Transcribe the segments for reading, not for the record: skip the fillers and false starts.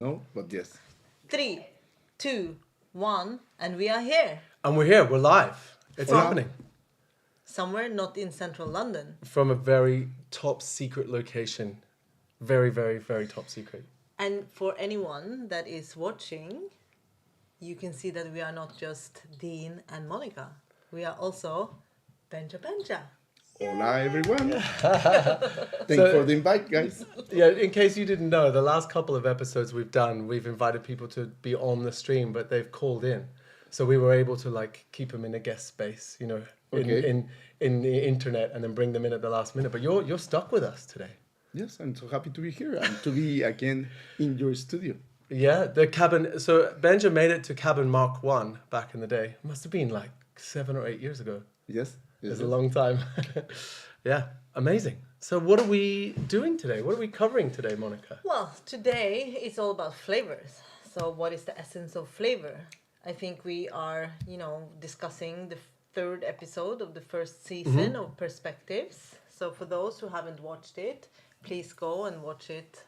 No, but yes. Three, two, one, and we are here. And we're here, we're live. It's From- happening. Somewhere not in central London. From a very top secret location. Very, very, very top secret. And for anyone that is watching, you can see that we are not just Dean and Monica. We are also Benja. Hola, everyone. Thanks for the invite, guys. Yeah, in case you didn't know, the last couple of episodes we've done, we've invited people to be on the stream, but they've called in. So we were able to keep them in a guest space, Okay. in the internet, and then bring them in at the last minute. But you're stuck with us today. Yes, I'm so happy to be here and to be again in your studio. Yeah, the cabin. So Benja made it to cabin Mark 1 back in the day. It must have been 7 or 8 years ago. Yes. It's a long time. Yeah, amazing. So what are we doing today? What are we covering today, Monica? Well, today it's all about flavors. So what is the essence of flavor? I think we are, discussing the third episode of the first season of Perspectives. So for those who haven't watched it, please go and watch it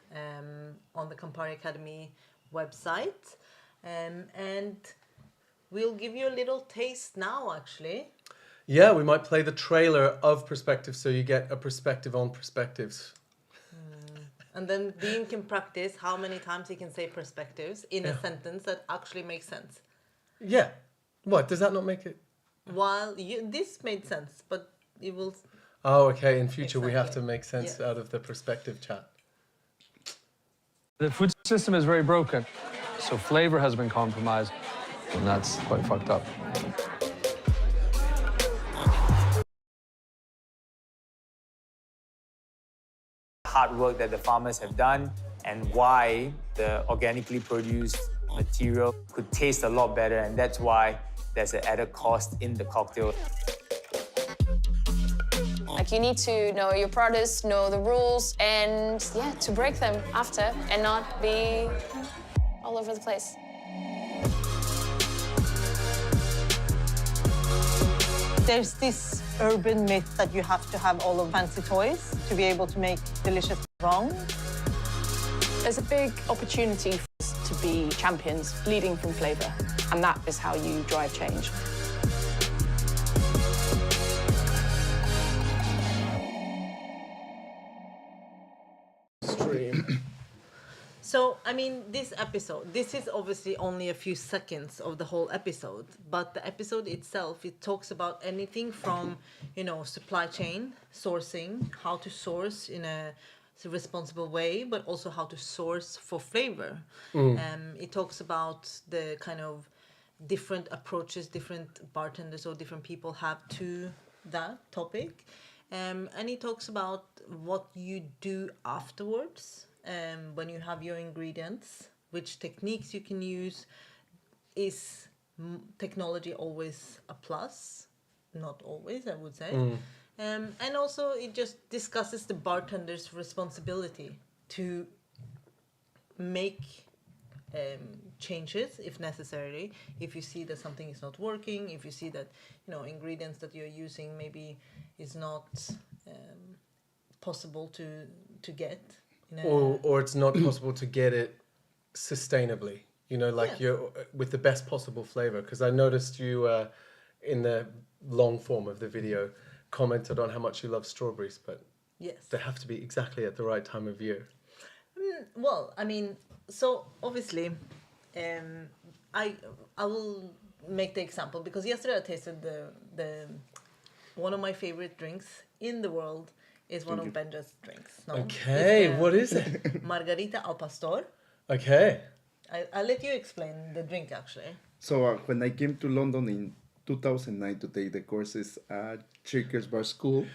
on the Campari Academy website. And we'll give you a little taste now, actually. Yeah, we might play the trailer of Perspectives so you get a perspective on perspectives. And then Dean can practice how many times he can say perspectives in a sentence that actually makes sense. Yeah. What? Does that not make it? This made sense, but it will... Oh, okay. In future, we have to Exactly. make sense out of the perspective chat. The food system is very broken, so flavor has been compromised, and that's quite fucked up. Hard work that the farmers have done and why the organically produced material could taste a lot better, and that's why there's an added cost in the cocktail. You need to know your produce, know the rules, and to break them after and not be all over the place. There's this urban myth that you have to have all of fancy toys to be able to make delicious wrong. There's a big opportunity for us to be champions, leading from flavour, and that is how you drive change. Stream. So, this is obviously only a few seconds of the whole episode, but the episode itself, it talks about anything from, supply chain, sourcing, how to source in a responsible way, but also how to source for flavor. It talks about the kind of different approaches different bartenders or different people have to that topic. And it talks about what you do afterwards when you have your ingredients, which techniques you can use. Is technology always a plus? Not always, I would say. And also it just discusses the bartender's responsibility to make changes if necessary. If you see that something is not working, if you see that ingredients that you're using maybe is not possible to get, Or it's not possible to get it sustainably. You're with the best possible flavor. Because I noticed you in the long form of the video commented on how much you love strawberries, but yes, they have to be exactly at the right time of year. So obviously, I will make the example because yesterday I tasted the one of my favorite drinks in the world is one of Benja's drinks. No? Okay, It's the what is it? Margarita al pastor. Okay. I'll let you explain the drink actually. So when I came to London in 2009 to take the courses at Shakers Bar School,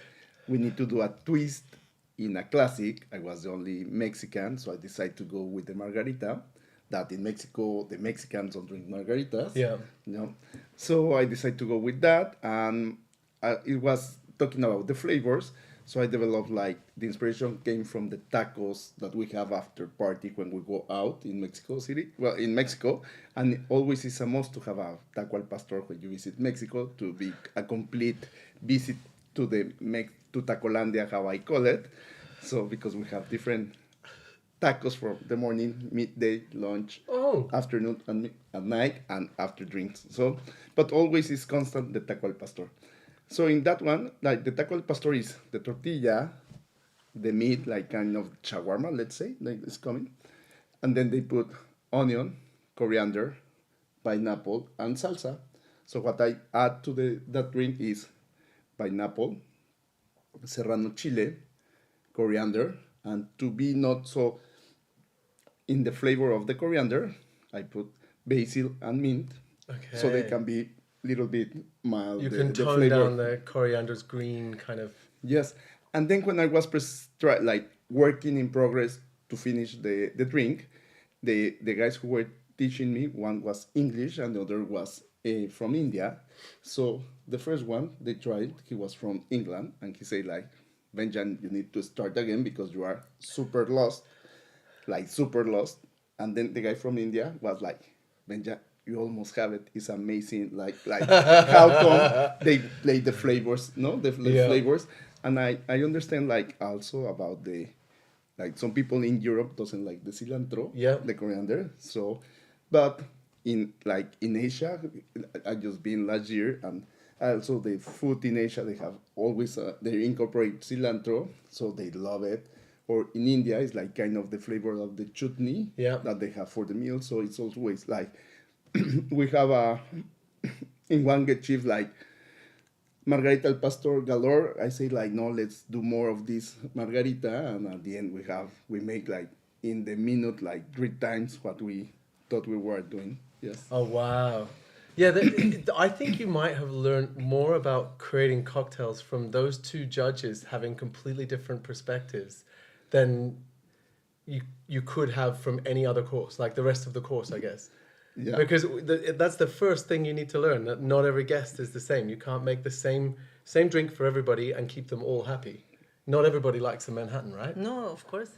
we need to do a twist in a classic. I was the only Mexican, so I decided to go with the margarita. That in Mexico, the Mexicans don't drink margaritas. Yeah. So I decided to go with that, and it was talking about the flavors. So I developed the inspiration came from the tacos that we have after party when we go out in Mexico City. Well, in Mexico, and it always is a must to have a taco al pastor when you visit Mexico to be a complete visit to Tacolandia, how I call it. So because we have different tacos for the morning, midday, lunch, Oh. afternoon, and at night, and after drinks. So, but always is constant the taco al pastor. So in that one, like the taco al pastor is the tortilla, the meat, like kind of shawarma, let's say, like it's coming, and then they put onion, coriander, pineapple, and salsa. So what I add to that drink is pineapple, serrano chile, coriander, and to be not so in the flavor of the coriander, I put basil and mint, so they Okay. can be little bit mild. You can the tone flavor. down the coriander's green kind of. Yes, and then when I was like working in progress to finish the drink, the guys who were teaching me, one was English and the other was from India. So the first one they tried, he was from England, and he said like, Benjan, you need to start again because you are super lost, like super lost. And then the guy from India was like, Benja, you almost have it. It's amazing. Like how come they play the flavors, no, the Yeah. flavors. And I understand like also about the like some people in Europe doesn't like the cilantro, Yeah. the coriander. So, but in like in Asia, I just been last year, and also the food in Asia they have always they incorporate cilantro, so they love it. Or in India, it's like kind of the flavor of the chutney Yeah. that they have for the meal. So it's always like we have a in one get chief like Margarita al Pastor galore. I say like no, let's do more of this margarita, and at the end we make like in the minute like 3 times what we thought we were doing. Yes. Oh wow. Yeah, I think you might have learned more about creating cocktails from those two judges having completely different perspectives than you could have from any other course, like the rest of the course, I guess. Yeah. Because that's the first thing you need to learn, that not every guest is the same. You can't make the same drink for everybody and keep them all happy. Not everybody likes a Manhattan, right? No, of course,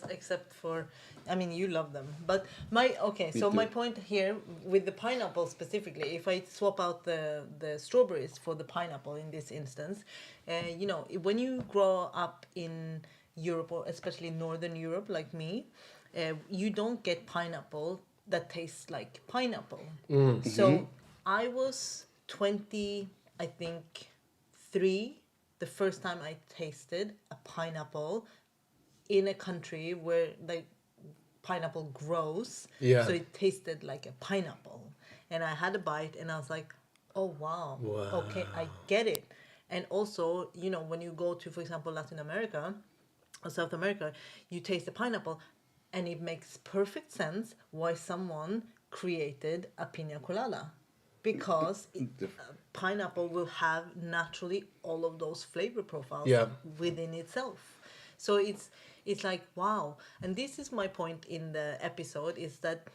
except for, I mean, you love them. But so too. my point here with the pineapple specifically, if I swap out the strawberries for the pineapple in this instance, when you grow up in Europe, or especially Northern Europe like me, you don't get pineapple that tastes like pineapple. So I was 20, I think, 3 the first time I tasted a pineapple in a country where the pineapple grows. Yeah. So it tasted like a pineapple. And I had a bite and I was like, oh, wow. Okay, I get it. And also, when you go to, for example, Latin America or South America, you taste the pineapple and it makes perfect sense why someone created a pina colada. Because pineapple will have naturally all of those flavor profiles within itself. So it's like, wow. And this is my point in the episode, is that,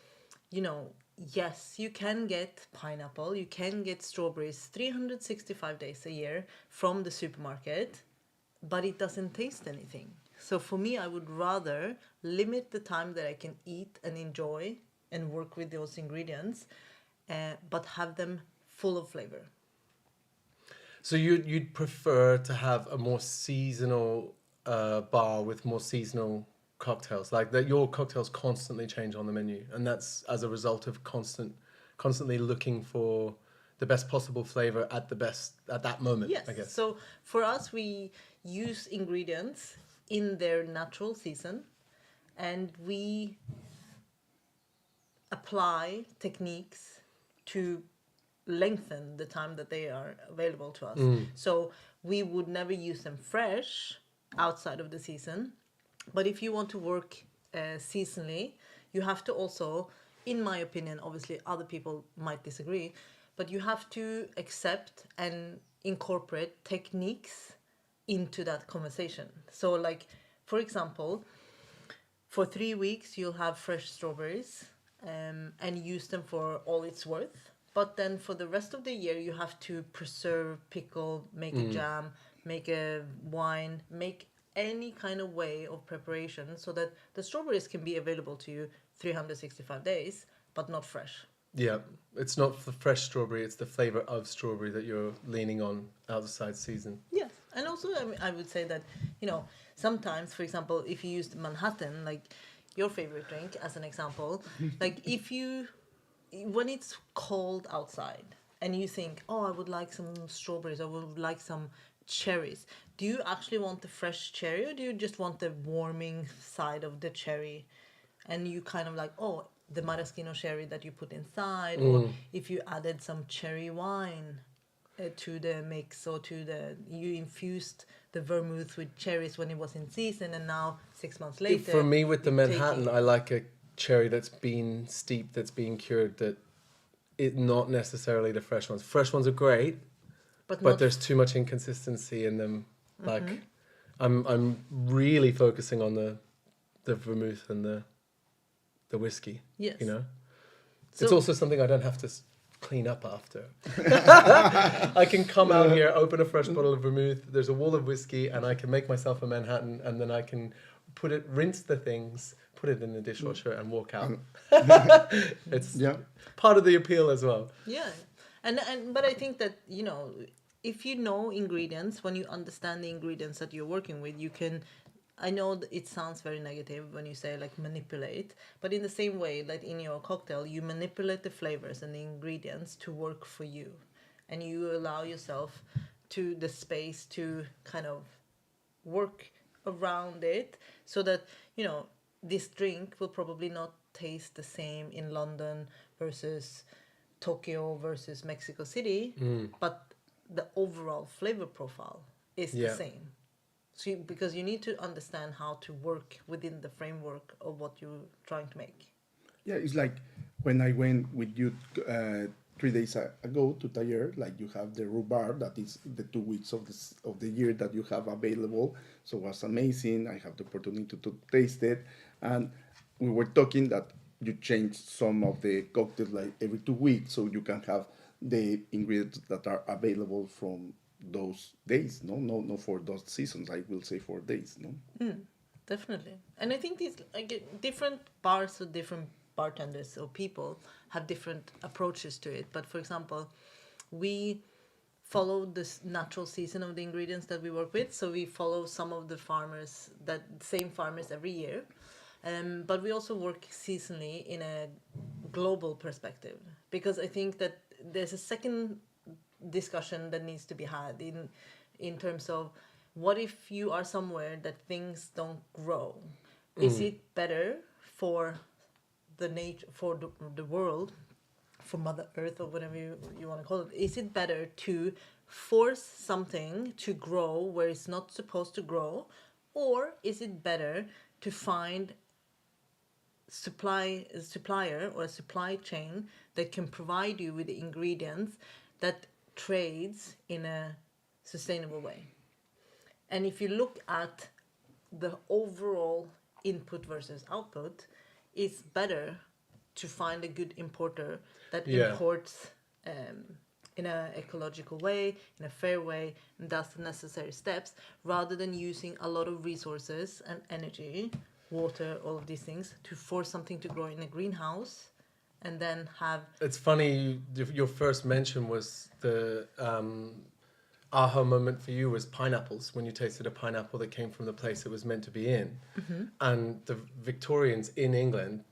yes, you can get pineapple, you can get strawberries 365 days a year from the supermarket, but it doesn't taste anything. So for me, I would rather limit the time that I can eat and enjoy and work with those ingredients, but have them full of flavor. So you'd prefer to have a more seasonal bar with more seasonal cocktails, like that your cocktails constantly change on the menu, and that's as a result of constantly looking for the best possible flavor at that moment. Yes. I guess. So for us, we use ingredients in their natural season, and we apply techniques to lengthen the time that they are available to us. So we would never use them fresh outside of the season. But if you want to work seasonally, you have to also, in my opinion, obviously other people might disagree, but you have to accept and incorporate techniques into that conversation. So like, for example, for 3 weeks, you'll have fresh strawberries and use them for all it's worth. But then for the rest of the year, you have to preserve, pickle, make a jam, make a wine, make any kind of way of preparation so that the strawberries can be available to you 365 days, but not fresh. Yeah, it's not the fresh strawberry; it's the flavor of strawberry that you're leaning on outside season. Yes, and also I would say that sometimes, for example, if you use Manhattan, like your favorite drink as an example, like if you, when it's cold outside and you think, oh, I would like some strawberries, I would like some cherries, do you actually want the fresh cherry, or do you just want the warming side of the cherry? And you kind of like, oh, the maraschino cherry that you put inside, or if you added some cherry wine to the mix, or you infused the vermouth with cherries when it was in season, and now 6 months later. For me, with the you're Manhattan, taking- I like a cherry that's been steeped, that's been cured, that it not necessarily the fresh ones. Fresh ones are great, but but not there's too much inconsistency in them. Like, I'm really focusing on the vermouth and the whiskey. Yes. You know, So- it's also something I don't have to clean up after. I can come out here, open a fresh bottle of vermouth. There's a wall of whiskey, and I can make myself a Manhattan, and then I can rinse the things, put it in the dishwasher, and walk out. It's Yeah. part of the appeal as well. Yeah, and but I think that, you know, if you know ingredients, when you understand the ingredients that you're working with, you can. I know that it sounds very negative when you say like manipulate, but in the same way, like in your cocktail, you manipulate the flavors and the ingredients to work for you, and you allow yourself to the space to kind of work around it, so that, you know, this drink will probably not taste the same in London versus Tokyo versus Mexico City, but the overall flavor profile is the Yeah. same. So because you need to understand how to work within the framework of what you're trying to make. Yeah, it's like when I went with you 3 days ago to Taller, like you have the rhubarb, that is the 2 weeks of the year that you have available. So it was amazing. I have the opportunity to taste it. And we were talking that you change some of the cocktails like every 2 weeks, so you can have the ingredients that are available from those days. No, for those seasons. I will say 4 days. No. Definitely. And I think these like different bars or different bartenders or people have different approaches to it. But for example, we follow this natural season of the ingredients that we work with. So we follow some of the farmers, that same farmers every year. But we also work seasonally in a global perspective, because I think that there's a second discussion that needs to be had in terms of, what if you are somewhere that things don't grow? Is it better for the nature, for the world, for Mother Earth, or whatever you want to call it? Is it better to force something to grow where it's not supposed to grow, or is it better to find a supplier or a supply chain that can provide you with the ingredients that trades in a sustainable way? And if you look at the overall input versus output, it's better to find a good importer that Yeah. imports in an ecological way, in a fair way, and does the necessary steps, rather than using a lot of resources and energy, water, all of these things, to force something to grow in a greenhouse and then have. It's funny, your first mention was the aha moment for you was pineapples, when you tasted a pineapple that came from the place it was meant to be in. And the Victorians in England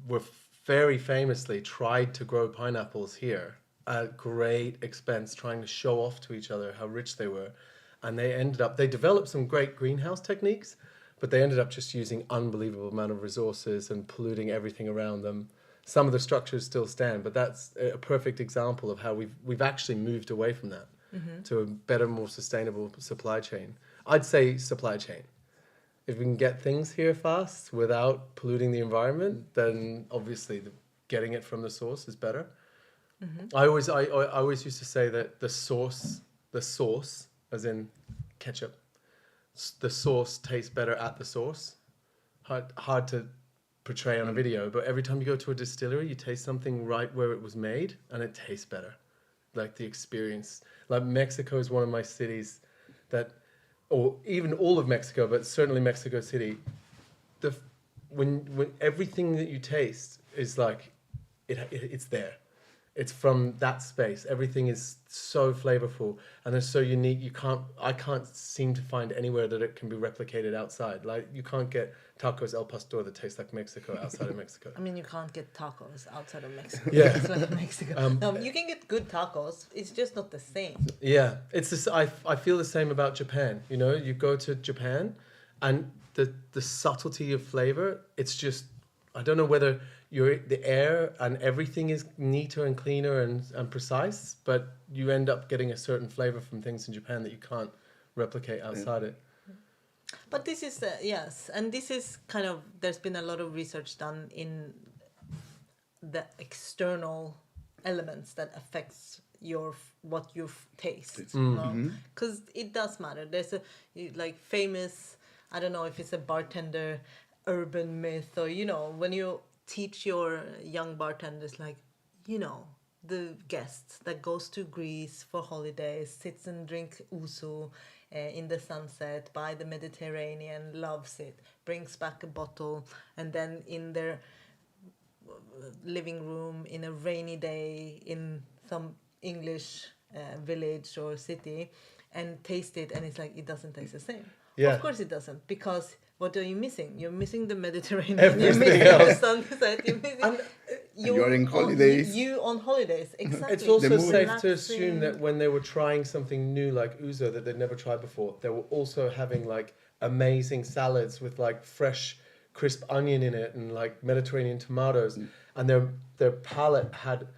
were very famously tried to grow pineapples here at great expense, trying to show off to each other how rich they were. And they developed some great greenhouse techniques, but they ended up just using unbelievable amount of resources and polluting everything around them. Some of the structures still stand, but that's a perfect example of how we've actually moved away from that to a better, more sustainable supply chain. I'd say supply chain. If we can get things here fast without polluting the environment, then obviously getting it from the source is better. I always used to say that the source, as in ketchup, the sauce tastes better at the source. Hard to portray on a video, but every time you go to a distillery, you taste something right where it was made, and it tastes better. Like the experience. Like Mexico is one of my cities that, or even all of Mexico, but certainly Mexico City, when everything that you taste is like, it's there. It's from that space. Everything is so flavorful and it's so unique. I can't seem to find anywhere that it can be replicated outside. Like you can't get tacos El Pastor that taste like Mexico outside of Mexico. I mean, you can't get tacos outside of Mexico. Yeah. It's like Mexico. No, you can get good tacos. It's just not the same. Yeah, it's this. I feel the same about Japan. You know, you go to Japan, and the subtlety of flavor. It's just, I don't know whether the air and everything is neater and cleaner and precise, but you end up getting a certain flavor from things in Japan that you can't replicate outside it. But this is yes, and this is kind of, there's been a lot of research done in the external elements that affects what you taste, because it does matter. There's a like famous, I don't know if it's a bartender urban myth, or when you teach your young bartenders, like the guests that goes to Greece for holidays, sits and drink uso in the sunset by the Mediterranean, loves it, brings back a bottle, and then in their living room in a rainy day in some English village or city and taste it, and it's like it doesn't taste the same. Yeah. Of course it doesn't, because what are you missing? You're missing the Mediterranean. Everything you're missing else. the sunset. You're missing. You're in holidays. You on holidays, exactly. It's also safe to Relaxing. assume that when they were trying something new like ouzo that they'd never tried before, they were also having like amazing salads with like fresh, crisp onion in it and like Mediterranean tomatoes, and their palate had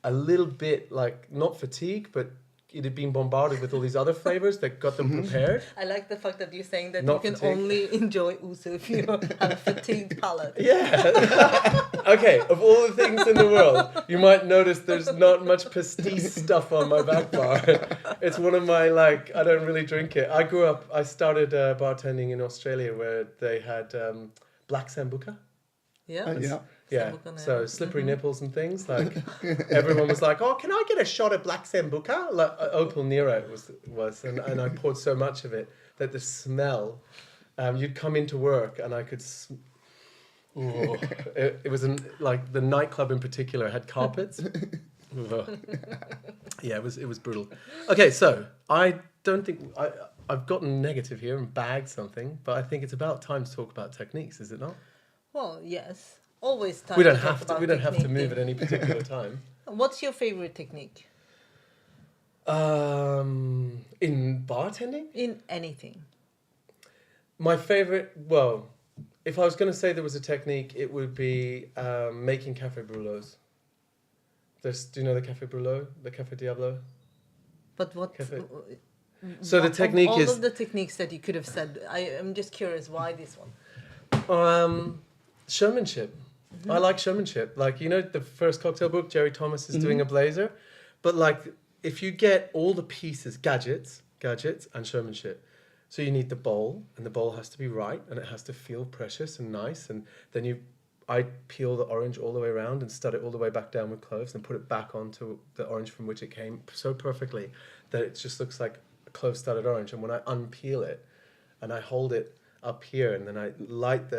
a little bit like not fatigue, but it had been bombarded with all these other flavors that got them prepared. I like the fact that you're saying that Not you can fatigue. only enjoy ouzo if you have a fatigued palate. Yeah. Okay, of all the things in the world, you might notice there's not much pastis stuff on my back bar. It's one of my, I don't really drink it. I started bartending in Australia where they had black sambuca. Yeah. Yeah. Yeah, Sambuca, so slippery nipples and things. Like everyone was like, "Oh, can I get a shot of black sambuca?" Like Opal Nero was, and I poured so much of it that the smell. You'd come into work and I could. It was like the nightclub in particular had carpets. Yeah, it was brutal. Okay, so I don't think I've gotten negative here and bagged something, but I think it's about time to talk about techniques, is it not? Well, yes. Always time. We don't to talk have to. about We don't have to technique. move at any particular time. What's your favorite technique In bartending, in anything? my favorite. Well, if I was going to say there was a technique, it would be making café bruleaux. Do you know the café bruleau, the café diablo? But what? Cafe. So the technique all is of the techniques that you could have said. I am just curious why this one. Showmanship. I like showmanship. Like, the first cocktail book, Jerry Thomas is doing a blazer. But like, if you get all the pieces, gadgets and showmanship. So you need the bowl, and the bowl has to be right, and it has to feel precious and nice. And then I peel the orange all the way around and stud it all the way back down with cloves and put it back onto the orange from which it came so perfectly that it just looks like a clove-studded orange. And when I unpeel it and I hold it up here, and then I light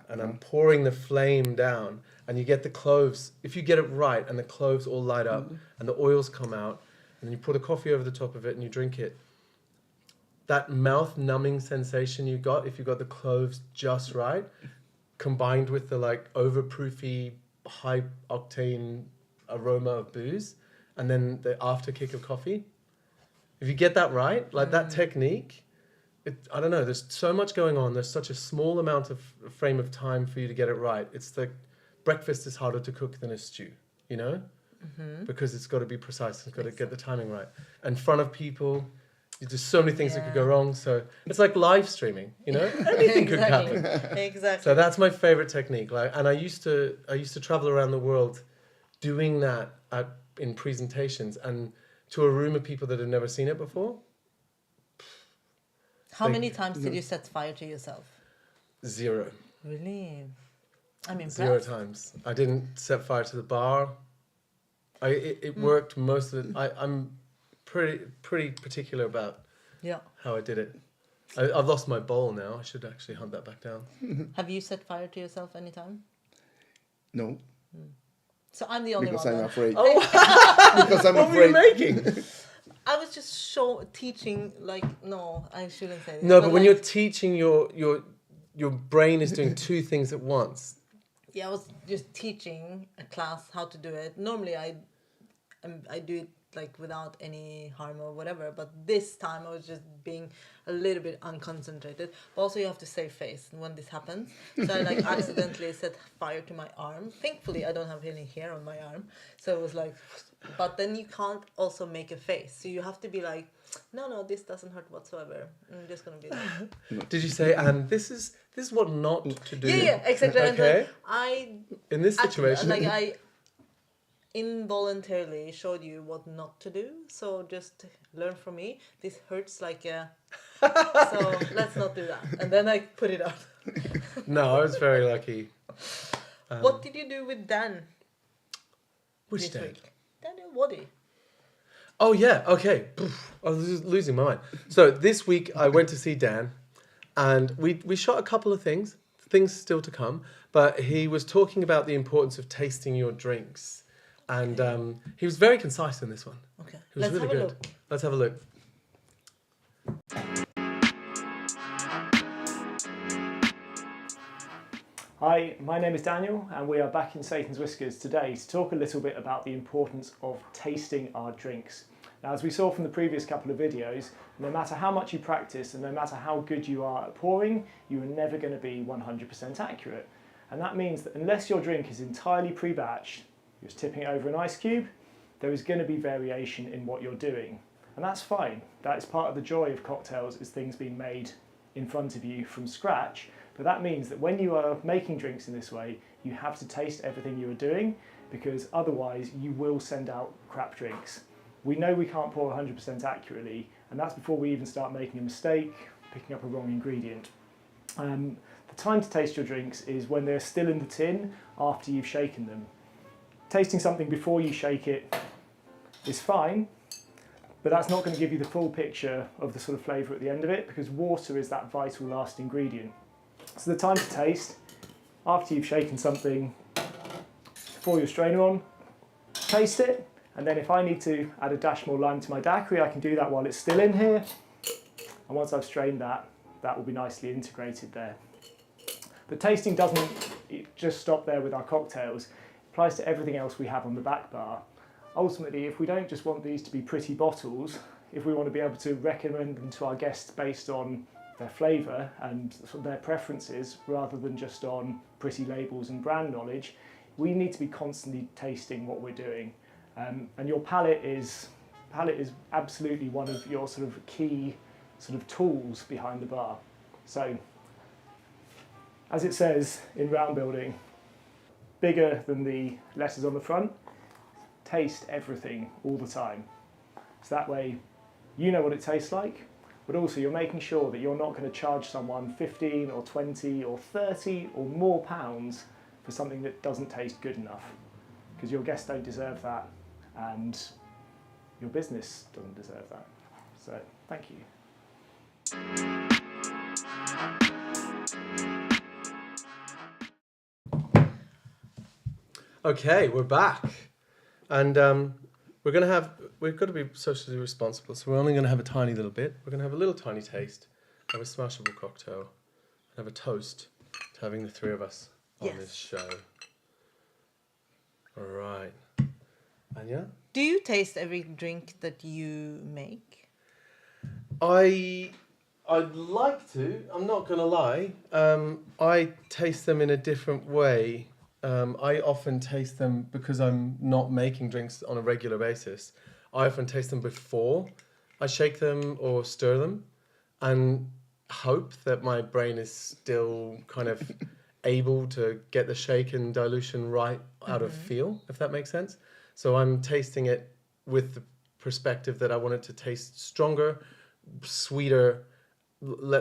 and I'm pouring the flame down, and you get the cloves. If you get it right, and the cloves all light up, and the oils come out, and then you pour the coffee over the top of it, and you drink it. That mouth-numbing sensation you got if you got the cloves just right, combined with the overproofy, high-octane aroma of booze, and then the after kick of coffee. If you get that right, that technique. I don't know, there's so much going on. There's such a small amount of frame of time for you to get it right. It's like breakfast is harder to cook than a stew, because it's got to be precise. It's got to get the timing right. In front of people, there's so many things that could go wrong. So it's like live streaming, anything could happen. Exactly. So that's my favorite technique. And I used to travel around the world doing that in presentations and to a room of people that had never seen it before. How many times did you set fire to yourself? 0. Really? I'm impressed. 0 times. I didn't set fire to the bar. It worked most of it. I'm pretty particular about how I did it. I've lost my bowl now. I should actually hunt that back down. Have you set fire to yourself anytime? No. So I'm the only because one. I'm then. afraid. Oh, Because I'm what were you afraid. making? I was just teaching, like, no, I shouldn't say this. No, but when like, you're teaching, your brain is doing two things at once. Yeah, I was just teaching a class how to do it. Normally I do it like without any harm or whatever, but this time I was just being a little bit unconcentrated. But also you have to save face when this happens. So I like accidentally set fire to my arm. Thankfully I don't have any hair on my arm. So it was like, but then you can't also make a face. So you have to be like, no, this doesn't hurt whatsoever. I'm just gonna be like, Did you say, and this is what not to do? yeah, exactly. And Okay. then In this situation, like I involuntarily showed you what not to do, so just learn from me. This hurts like a so let's not do that. And then I put it out. no, I was very lucky. What did you do with Dan Which this day? week? Daniel Waddy. Oh yeah, okay. I was just losing my mind. So this week I went to see Dan, and we shot a couple of things still to come. But he was talking about the importance of tasting your drinks, and he was very concise in this one. Okay, It was let's really have a good. look. Let's have a look. Hi, my name is Daniel and we are back in Satan's Whiskers today to talk a little bit about the importance of tasting our drinks. Now, as we saw from the previous couple of videos, no matter how much you practice and no matter how good you are at pouring, you are never going to be 100% accurate. And that means that unless your drink is entirely pre-batched, you're just tipping it over an ice cube, there is going to be variation in what you're doing. And that's fine. That is part of the joy of cocktails, is things being made in front of you from scratch. But that means that when you are making drinks in this way, you have to taste everything you are doing, because otherwise you will send out crap drinks. We know we can't pour 100% accurately, and that's before we even start making a mistake, picking up a wrong ingredient. The time to taste your drinks is when they're still in the tin after you've shaken them. Tasting something before you shake it is fine, but that's not going to give you the full picture of the sort of flavour at the end of it, because water is that vital last ingredient. So the time to taste, after you've shaken something, pour your strainer on, taste it, and then if I need to add a dash more lime to my daiquiri, I can do that while it's still in here. And once I've strained that, that will be nicely integrated there. But tasting doesn't just stop there with our cocktails. It applies to everything else we have on the back bar. Ultimately, if we don't just want these to be pretty bottles, if we want to be able to recommend them to our guests based on their flavour and their preferences rather than just on pretty labels and brand knowledge, we need to be constantly tasting what we're doing. And your palate is absolutely one of your sort of key sort of tools behind the bar. So, as it says in round building, bigger than the letters on the front, taste everything all the time. So that way you know what it tastes like, but also you're making sure that you're not going to charge someone 15 or 20 or 30 or more pounds for something that doesn't taste good enough, because your guests don't deserve that and your business doesn't deserve that. So thank you. Okay, we're back, and we've got to be socially responsible. So we're only going to have a tiny little bit. We're going to have a little tiny taste of a smashable cocktail, and have a toast to having the three of us on this show. All right, Anya? Do you taste every drink that you make? I'd like to. I'm not going to lie. I taste them in a different way. I often taste them because I'm not making drinks on a regular basis. I often taste them before I shake them or stir them, and hope that my brain is still kind of able to get the shake and dilution right out of feel, if that makes sense. So I'm tasting it with the perspective that I want it to taste stronger, sweeter,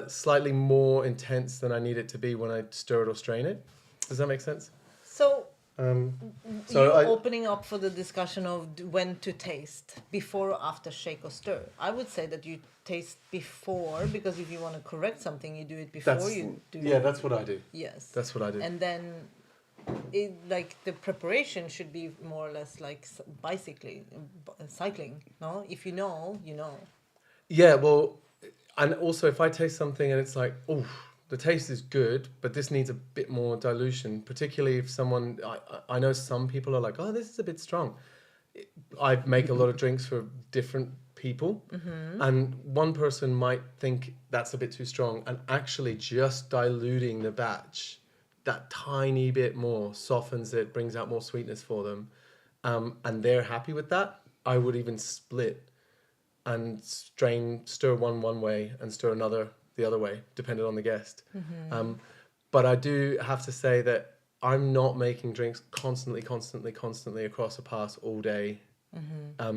slightly more intense than I need it to be when I stir it or strain it. Does that make sense? So, So opening up for the discussion of when to taste, before or after shake or stir. I would say that you taste before, because if you want to correct something, you do it before you do it. Yeah, that's what I do. Yes. That's what I do. And then like the preparation should be more or less like cycling. No, if you know, you know. Yeah, well, and also if I taste something and it's like, oh, the taste is good, but this needs a bit more dilution, particularly if someone, I know some people are like, oh, this is a bit strong. I make a lot of drinks for different people, and one person might think that's a bit too strong, and actually just diluting the batch that tiny bit more softens it, brings out more sweetness for them, and they're happy with that. I would even split and stir one way and stir another the other way, depending on the guest. But I do have to say that I'm not making drinks constantly across a pass all day.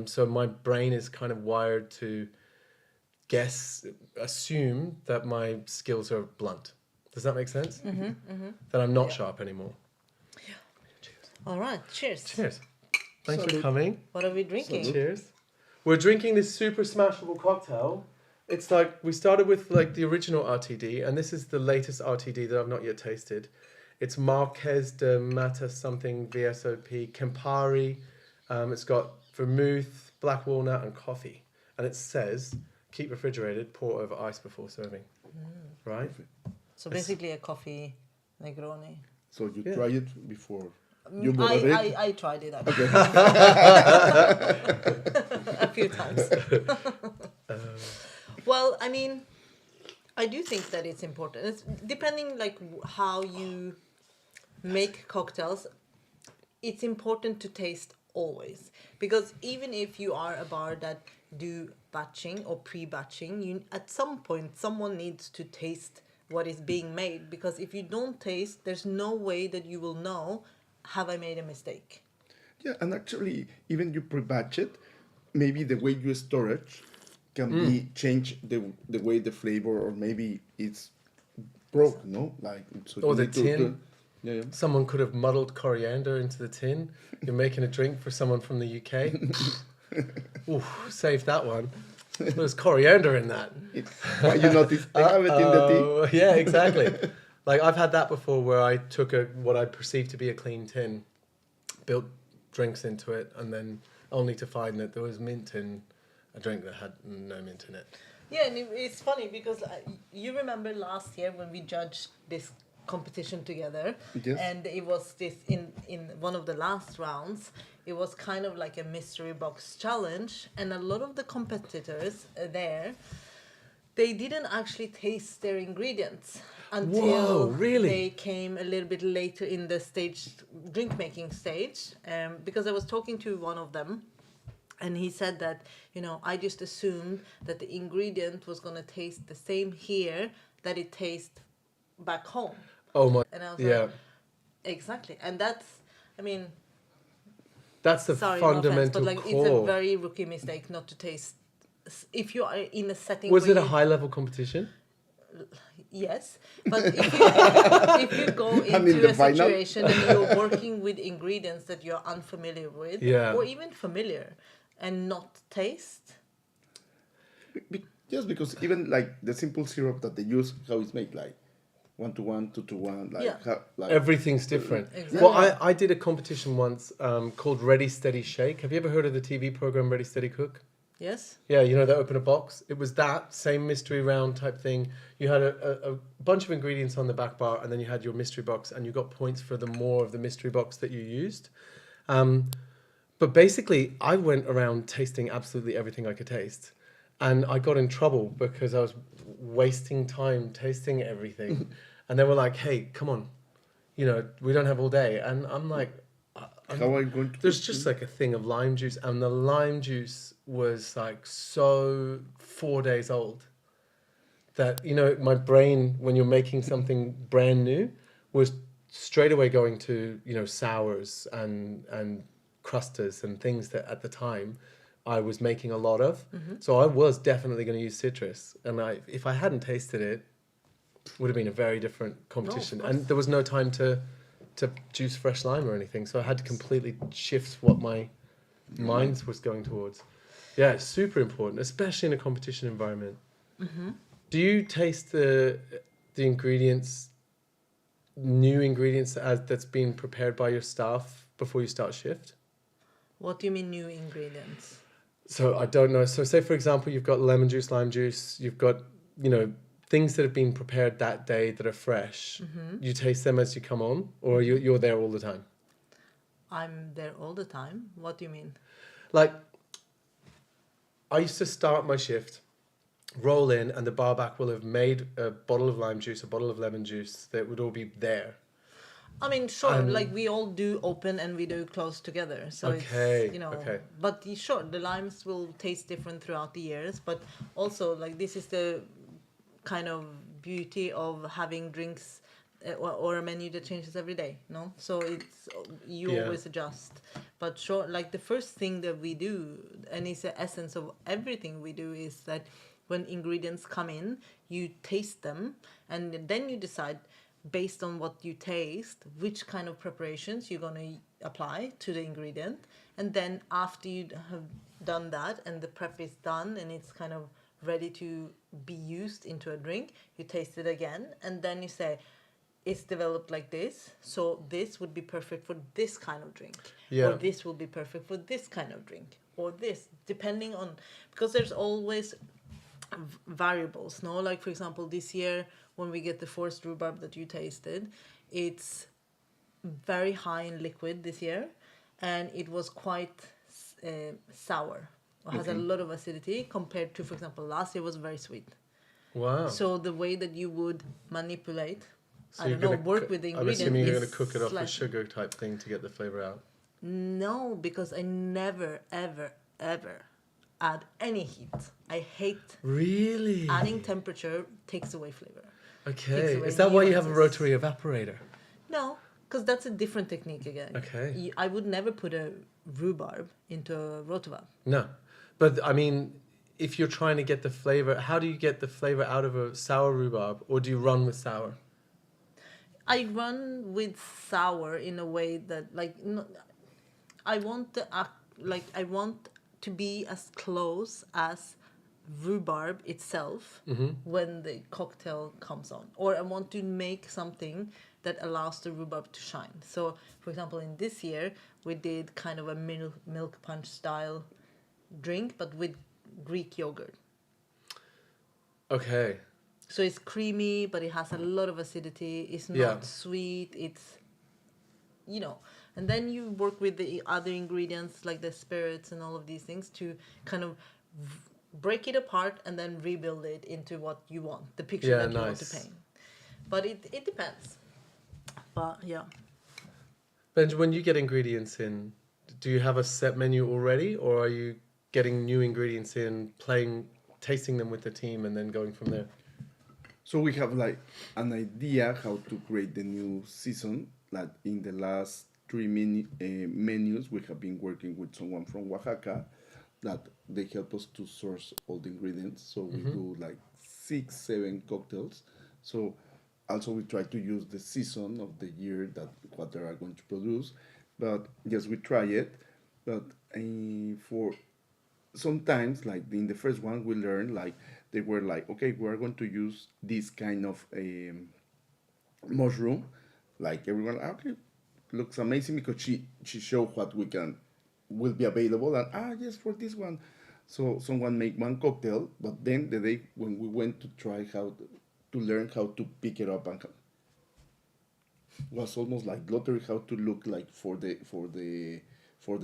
So my brain is kind of wired to assume that my skills are blunt. Does that make sense? That I'm not sharp anymore. All right, cheers. Cheers. Thanks for coming. What are we drinking? Cheers. We're drinking this super smashable cocktail. It's like, we started with like the original RTD, and this is the latest RTD that I've not yet tasted. It's Marquez de Mata something VSOP, Campari. It's got vermouth, black walnut, and coffee. And it says, keep refrigerated, pour over ice before serving. Right? So basically a coffee Negroni. So you try it before you bought it? I tried it actually. A few times. Well, I mean, I do think that it's important. It's depending like how you make cocktails, it's important to taste always. Because even if you are a bar that do batching or pre-batching, at some point someone needs to taste what is being made. Because if you don't taste, there's no way that you will know, have I made a mistake? Yeah, and actually, even you pre-batch it, maybe the way you store it can be change the way the flavor, or maybe it's broke, no? Like, so Or you the need to tin. Yeah. Someone could have muddled coriander into the tin. You're making a drink for someone from the UK. Ooh, save that one. There's coriander in that. You notice, I have it in the tea. Oh, yeah, exactly. Like, I've had that before where I took what I perceived to be a clean tin, built drinks into it, and then only to find that there was mint in a drink that had no mint in it. Yeah, and it's funny because you remember last year when we judged this competition together, Yes. and it was this in one of the last rounds. It was kind of like a mystery box challenge, and a lot of the competitors there, they didn't actually taste their ingredients until they came a little bit later in the drink making stage. Because I was talking to one of them, and he said that, I just assumed that the ingredient was going to taste the same here that it tastes back home. Oh my! And I was yeah, like, exactly. And that's the sorry, fundamental no offense, but like core. it's a very rookie mistake not to taste. If you are in a setting, Was where it a high-level competition? Yes, but if you go into a final? situation and you're working with ingredients that you're unfamiliar with, or even familiar, and not taste. Yes, because even like the simple syrup that they use, how it's made, like 1-to-1, 2-to-1, like, Yeah. like Everything's different. Exactly. Well, I did a competition once called Ready, Steady, Shake. Have you ever heard of the TV program Ready, Steady, Cook? Yes. Yeah, they open a box. It was that same mystery round type thing. You had a bunch of ingredients on the back bar, and then you had your mystery box, and you got points for the more of the mystery box that you used. But basically, I went around tasting absolutely everything I could taste. And I got in trouble because I was wasting time tasting everything. And they were like, hey, come on, we don't have all day. And I'm like, how are you going to? There's just like a thing of lime juice, and the lime juice was like so 4 days old that, my brain, when you're making something brand new, was straight away going to, sours and crusters and things that at the time I was making a lot of. So I was definitely going to use citrus. And if I hadn't tasted it, would have been a very different competition. And there was no time to juice fresh lime or anything. So I had to completely shift what my mind was going towards. Yeah, it's super important, especially in a competition environment. Do you taste the ingredients new ingredients that's been prepared by your staff before you start shift? What do you mean new ingredients? So I don't know. So say for example, you've got lemon juice, lime juice. You've got things that have been prepared that day that are fresh. You taste them as you come on, or you're there all the time. I'm there all the time. What do you mean? Like, I used to start my shift, roll in, and the barback will have made a bottle of lime juice, a bottle of lemon juice. That would all be there. I mean, sure, like we all do open and we do close together. So Okay, it's, okay. But sure, the limes will taste different throughout the years. But also, like, this is the kind of beauty of having drinks or a menu that changes every day, no? So it's, you always adjust. But sure, like the first thing that we do, and it's the essence of everything we do, is that when ingredients come in, you taste them, and then you decide, based on what you taste, which kind of preparations you're going to apply to the ingredient. And then after you have done that and the prep is done and it's kind of ready to be used into a drink, you taste it again, and then you say, it's developed like this, so this would be perfect for this kind of drink. Yeah. Or this will be perfect for this kind of drink. Or this, depending on, because there's always variables, no? Like, for example, this year, when we get the forced rhubarb that you tasted, it's very high in liquid this year, and it was quite sour. It has a lot of acidity compared to, for example, last year was very sweet. Wow. So the way that you would manipulate, So I don't know, work with the ingredient. I'm assuming you're going is to cook it off slightly- a sugar type thing to get the flavor out. No, because I never, ever, ever add any heat. I hate Really? adding temperature takes away flavor. Okay. away Is that why you have a nuances. rotary evaporator? No, because that's a different technique again. Okay. I would never put a rhubarb into a rotovac. No. But I mean, if you're trying to get the flavor, how do you get the flavor out of a sour rhubarb, or do you run with sour? I run with sour in a way that, like, no, I want I want to be as close as rhubarb itself when the cocktail comes on, or I want to make something that allows the rhubarb to shine. So, for example, in this year we did kind of a milk punch style drink, but with Greek yogurt. Okay. So it's creamy, but it has a lot of acidity. It's not Yeah. sweet. It's, and then you work with the other ingredients like the spirits and all of these things to kind of break it apart and then rebuild it into what you want, the picture that you want to nice. paint. But it depends. But yeah. Benj, when you get ingredients in, do you have a set menu already, or are you getting new ingredients in, tasting them with the team, and then going from there? So we have like an idea how to create the new season. Like in the last three menus, we have been working with someone from Oaxaca that they help us to source all the ingredients. So we do like 6-7 cocktails. So also we try to use the season of the year that what they are going to produce. But yes, we try it. But for sometimes, like in the first one, we learned like they were like, okay, we are going to use this kind of mushroom. Like everyone, okay, looks amazing because she showed what will be available, and yes, for this one. So someone make one cocktail, but then the day when we went to try to learn how to pick it up, and was almost like lottery how to look like for the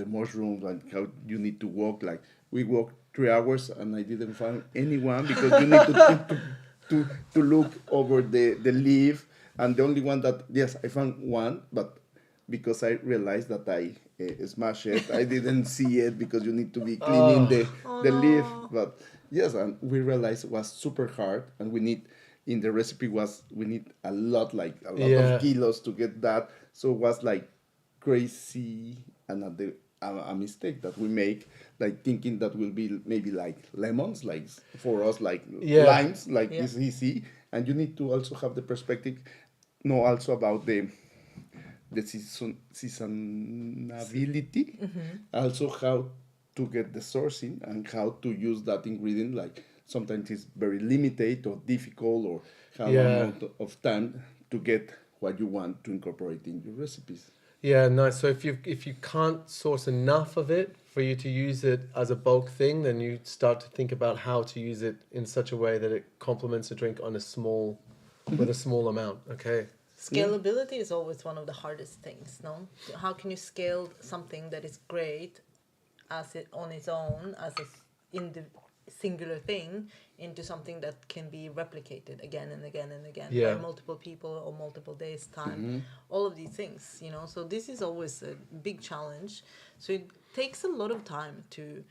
mushroom, like how you need to walk. Like we walked 3 hours and I didn't find anyone because you need to look over the leaf, and the only one that, yes, I found one, but because I realized that I smashed it, I didn't see it because you need to be cleaning the leaf. But yes, and we realized it was super hard, and we need a lot of kilos to get that. So it was like crazy, and a mistake that we make, like thinking that will be maybe like lemons, like for us, like limes, like it's easy. And you need to also have the perspective, know also about the seasonability, also how to get the sourcing and how to use that ingredient. Like sometimes it's very limited or difficult, or how amount of time to get what you want to incorporate in your recipes. Yeah, nice. So if you can't source enough of it for you to use it as a bulk thing, then you start to think about how to use it in such a way that it complements a drink on a small, with a small amount. Okay. Scalability is always one of the hardest things, no? How can you scale something that is great as it on its own, as a in the singular thing, into something that can be replicated again and again and again Yeah. by multiple people or multiple days time, all of these things, you know? So this is always a big challenge. So it takes a lot of time to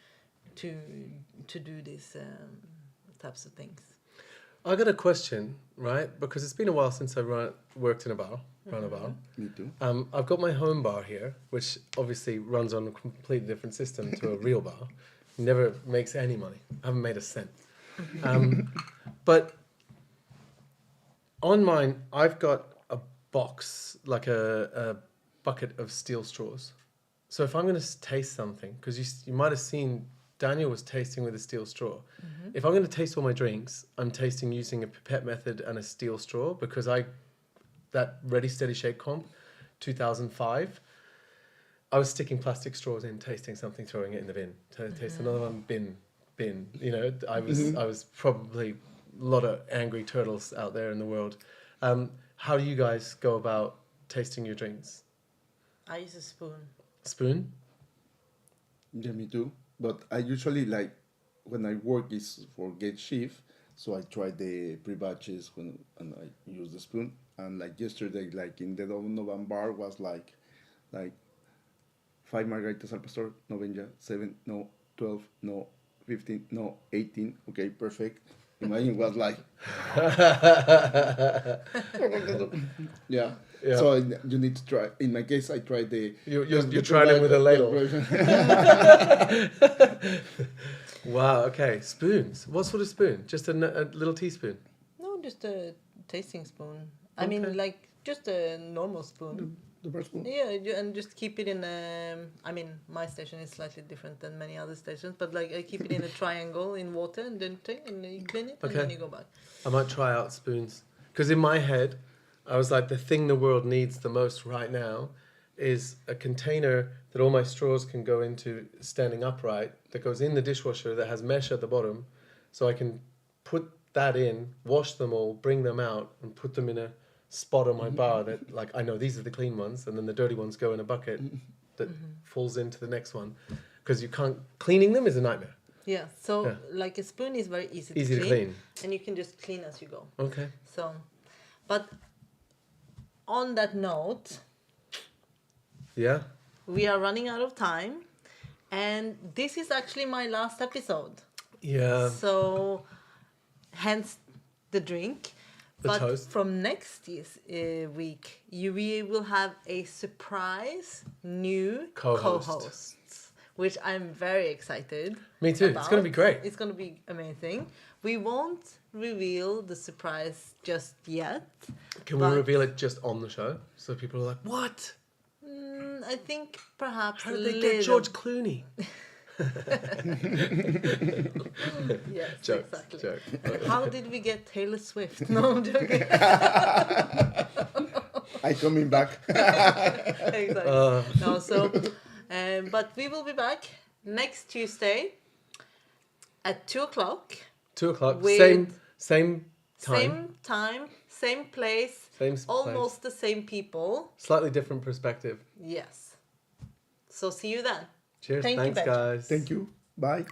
do these types of things. I got a question, right? Because it's been a while since I worked in a bar, run a bar. Me too. I've got my home bar here, which obviously runs on a completely different system to a real bar. Never makes any money. I haven't made a cent. But on mine, I've got a box, like a bucket of steel straws. So if I'm going to taste something, because you might have seen Daniel was tasting with a steel straw. If I'm going to taste all my drinks, I'm tasting using a pipette method and a steel straw, because that Ready Steady Shake comp, 2005, I was sticking plastic straws in, tasting something, throwing it in the bin. Taste another one, bin. You know, I was probably a lot of angry turtles out there in the world. How do you guys go about tasting your drinks? I use a spoon. Spoon? Yeah, me too. But I usually like when I work is for gate shift, so I try the pre-batches and I use the spoon. And like yesterday, like in the Donovan bar was like 5 margaritas al pastor, no Benja, 7, no 12, no 15, no 18. Okay, perfect. Imagine was like yeah. So you need to try. In my case, I tried the. You're trying it with a ladle. Wow. Okay. Spoons. What sort of spoon? Just a little teaspoon. No, just a tasting spoon. I mean, like just a normal spoon. The first spoon. Yeah, and just keep it in I mean, my station is slightly different than many other stations, but like I keep it in a triangle in water and then you clean it and then you go back. I might try out spoons, because in my head, I was like, the thing the world needs the most right now is a container that all my straws can go into standing upright, that goes in the dishwasher, that has mesh at the bottom, so I can put that in, wash them all, bring them out, and put them in a spot on my bar that, like, I know these are the clean ones, and then the dirty ones go in a bucket that falls into the next one, because you can't, cleaning them is a nightmare. Yeah, so like a spoon is very easy to clean, and you can just clean as you go. Okay. So, but on that note, yeah, we are running out of time, and this is actually my last episode. Yeah. So, hence the drink. But toast. from next week, we will have a surprise new co-host, which I'm very excited. Me too. About. It's going to be great. It's going to be amazing. We won't reveal the surprise just yet. Can we reveal it just on the show, so people are like, "What? I think perhaps How did they get George Clooney?" Yes, Joke, exactly. joke. How did we get Taylor Swift? No, I'm joking. I coming back. Exactly. No, so, but we will be back next Tuesday at 2:00. 2:00. With Same time. Same time, same place, almost the same people. Slightly different perspective. Yes. So see you then. Cheers. Thank you, Thanks, Benj. guys. Thank you. Bye.